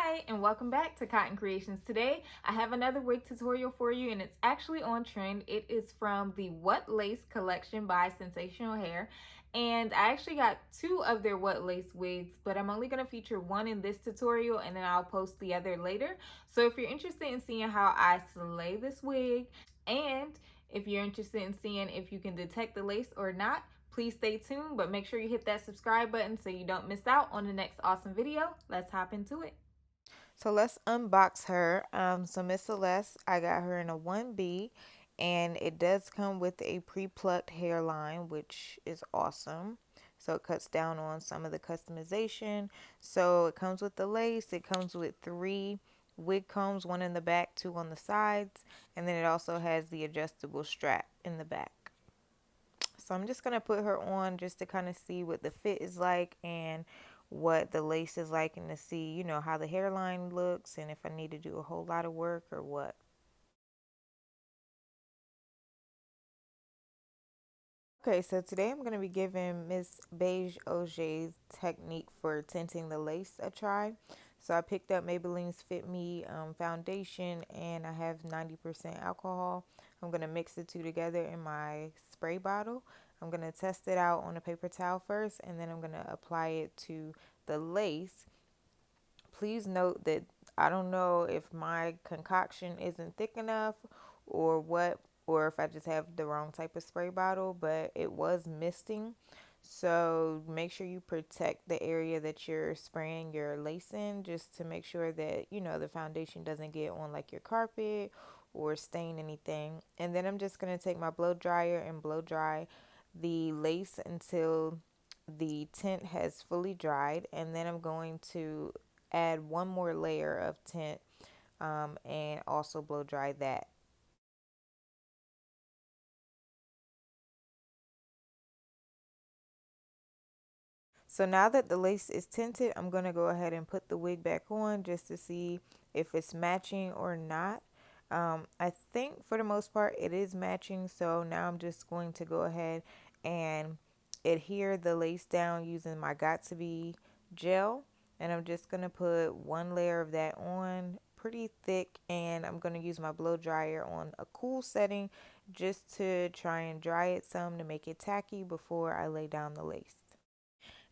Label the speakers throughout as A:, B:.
A: Hi, and welcome back to Cotton Creations. Today, I have another wig tutorial for you, and it's actually on trend. It is from the What Lace collection by Sensational Hair, and I actually got two of their What Lace wigs, but I'm only going to feature one in this tutorial, and then I'll post the other later. So if you're interested in seeing how I slay this wig, and if you're interested in seeing if you can detect the lace or not, please stay tuned, but make sure you hit that subscribe button so you don't miss out on the next awesome video. Let's hop into it. So let's unbox her. So Miss Celeste, I got her in a 1B, and it does come with a pre-plucked hairline, which is awesome. So it cuts down on some of the customization. So it comes with the lace. It comes with 3 wig combs, 1 in the back, 2 on the sides, and then it also has the adjustable strap in the back. So I'm just going to put her on just to kind of see what the fit is like and what the lace is like, and to see, how the hairline looks and if I need to do a whole lot of work or what. Okay, so today I'm going to be giving Miss Beige Auger's technique for tinting the lace a try. So I picked up Maybelline's Fit Me foundation, and I have 90% alcohol. I'm going to mix the two together in my spray bottle. I'm going to test it out on a paper towel first, and then I'm going to apply it to the lace. Please note that I don't know if my concoction isn't thick enough or what, or if I just have the wrong type of spray bottle, but it was misting. So make sure you protect the area that you're spraying your lace in, just to make sure that, the foundation doesn't get on like your carpet or stain anything. And then I'm just going to take my blow dryer and blow dry the lace until the tint has fully dried, and then I'm going to add one more layer of tint, and also blow dry that. So now that the lace is tinted, I'm going to go ahead and put the wig back on just to see if it's matching or not. I think for the most part it is matching, so now I'm just going to go ahead and adhere the lace down using my Got To Be gel, and I'm just going to put one layer of that on pretty thick, and I'm going to use my blow dryer on a cool setting just to try and dry it some to make it tacky before I lay down the lace.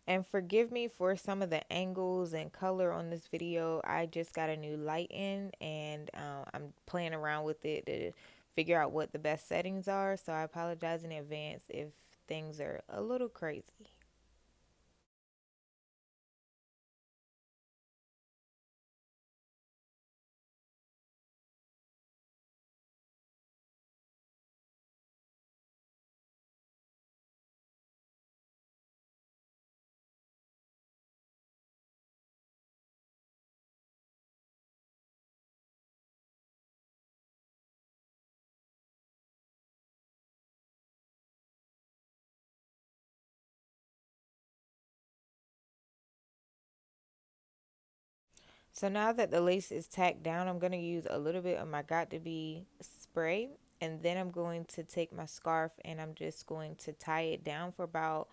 A: And forgive me for some of the angles and color on this video. I just got a new light in, and I'm playing around with it to figure out what the best settings are. So I apologize in advance if things are a little crazy. So now that the lace is tacked down, I'm going to use a little bit of my Got To Be spray, and then I'm going to take my scarf and I'm just going to tie it down for about,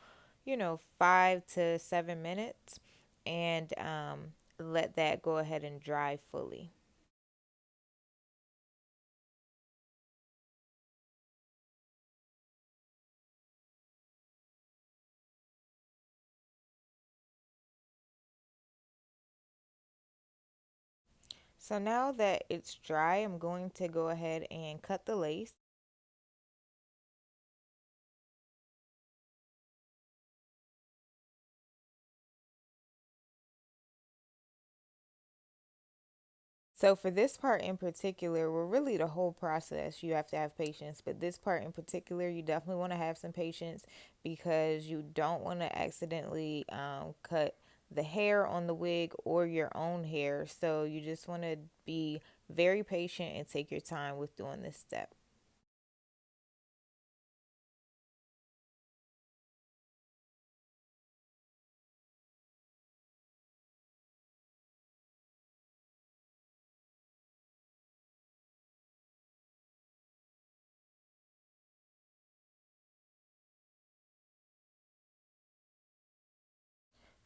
A: 5 to 7 minutes, and let that go ahead and dry fully. So now that it's dry, I'm going to go ahead and cut the lace. So for this part in particular, well, really the whole process, you have to have patience. But this part in particular, you definitely want to have some patience, because you don't want to accidentally cut the hair on the wig or your own hair. So you just want to be very patient and take your time with doing this step.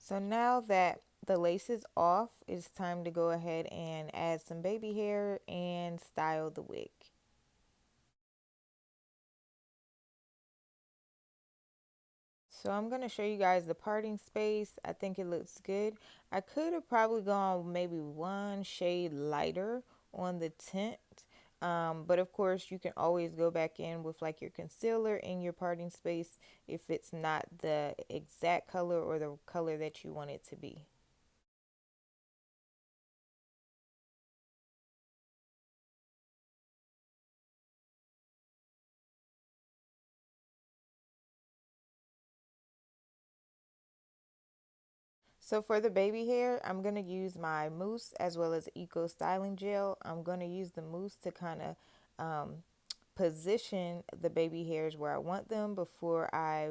A: So now that the lace is off, it's time to go ahead and add some baby hair and style the wig. So I'm going to show you guys the parting space. I think it looks good. I could have probably gone maybe one shade lighter on the tint. But of course, you can always go back in with like your concealer in your parting space if it's not the exact color or the color that you want it to be. So for the baby hair, I'm going to use my mousse as well as Eco Styling Gel. I'm going to use the mousse to kind of position the baby hairs where I want them before I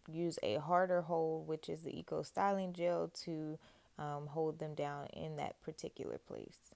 A: use a harder hold, which is the Eco Styling Gel, to hold them down in that particular place.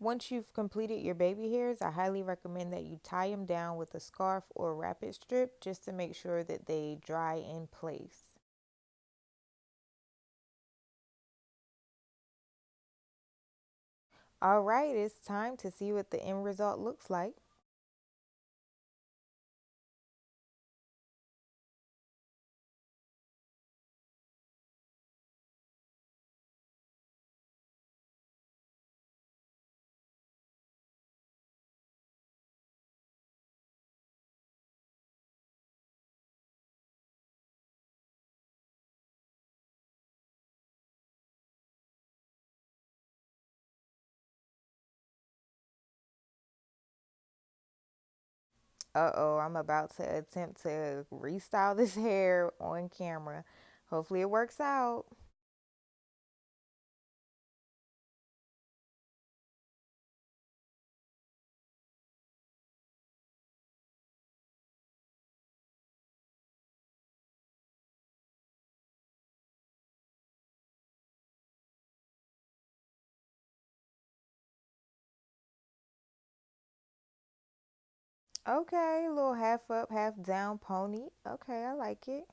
A: Once you've completed your baby hairs, I highly recommend that you tie them down with a scarf or wrap it strip just to make sure that they dry in place. All right, it's time to see what the end result looks like. Uh-oh, I'm about to attempt to restyle this hair on camera. Hopefully it works out. Okay, a little half up, half down pony. Okay, I like it.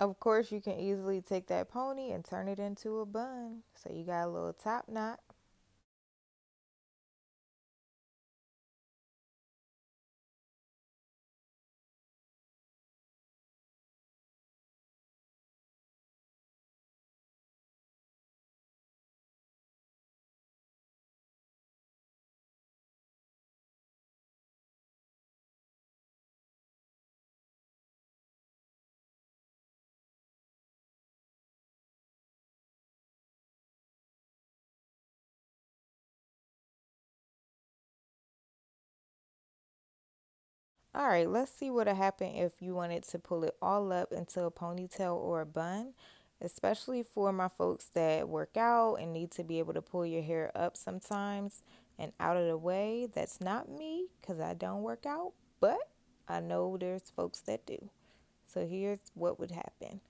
A: Of course, you can easily take that pony and turn it into a bun. So you got a little top knot. All right, let's see what would happen if you wanted to pull it all up into a ponytail or a bun, especially for my folks that work out and need to be able to pull your hair up sometimes and out of the way. That's not me because I don't work out, but I know there's folks that do. So here's what would happen.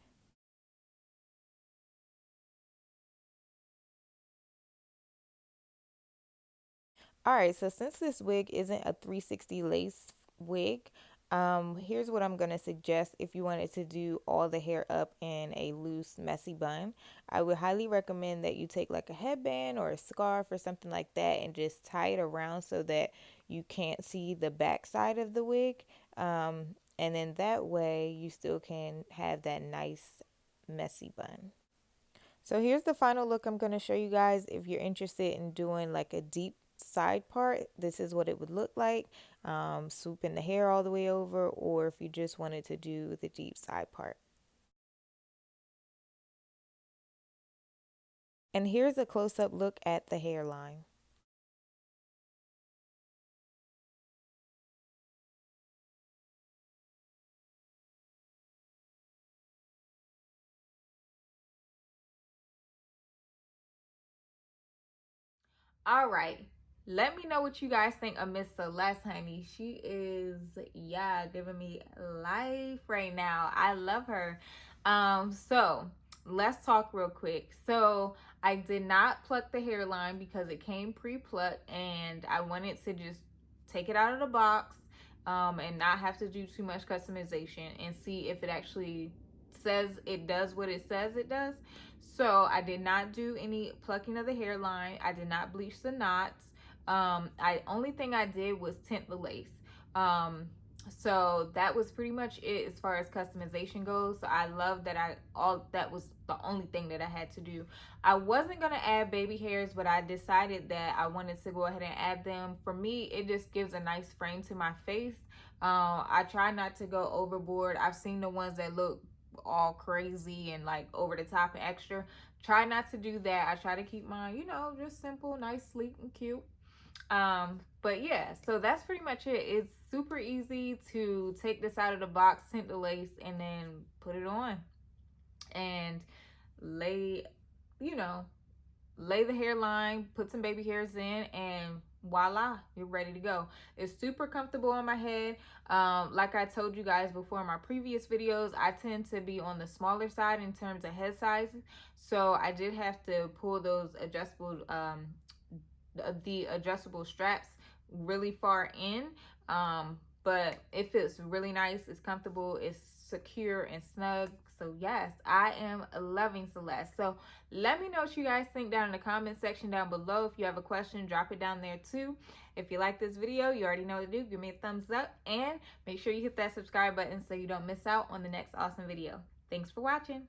A: All right, so since this wig isn't a 360 lace wig, here's what I'm going to suggest if you wanted to do all the hair up in a loose, messy bun. I would highly recommend that you take like a headband or a scarf or something like that and just tie it around so that you can't see the back side of the wig. And then that way you still can have that nice, messy bun. So here's the final look I'm going to show you guys. If you're interested in doing like a deep side part, this is what it would look like. Swooping the hair all the way over, or if you just wanted to do the deep side part. And here's a close-up look at the hairline. All right. Let me know what you guys think of Miss Celeste, honey. She is, yeah, giving me life right now. I love her. So let's talk real quick. So I did not pluck the hairline because it came pre-plucked, and I wanted to just take it out of the box, and not have to do too much customization and see if it actually says it does what it says it does. So I did not do any plucking of the hairline. I did not bleach the knots. I only thing I did was tint the lace. So that was pretty much it as far as customization goes. So I love that that was the only thing that I had to do. I wasn't gonna add baby hairs, but I decided that I wanted to go ahead and add them. For me, it just gives a nice frame to my face. I try not to go overboard. I've seen the ones that look all crazy and like over the top and extra. Try not to do that. I try to keep mine, just simple, nice, sleek, and cute. But yeah, so that's pretty much it. It's super easy to take this out of the box, tint the lace, and then put it on and lay, you know, lay the hairline, put some baby hairs in, and voila, you're ready to go. It's super comfortable on my head. Like I told you guys before in my previous videos, I tend to be on the smaller side in terms of head size, so I did have to pull those adjustable the adjustable straps really far in. But it feels really nice, it's comfortable, it's secure and snug. So yes, I am loving Celeste. So let me know what you guys think down in the comment section down below. If you have a question, drop it down there too. If you like this video, you already know what to do. Give me a thumbs up and make sure you hit that subscribe button so you don't miss out on the next awesome video. Thanks for watching.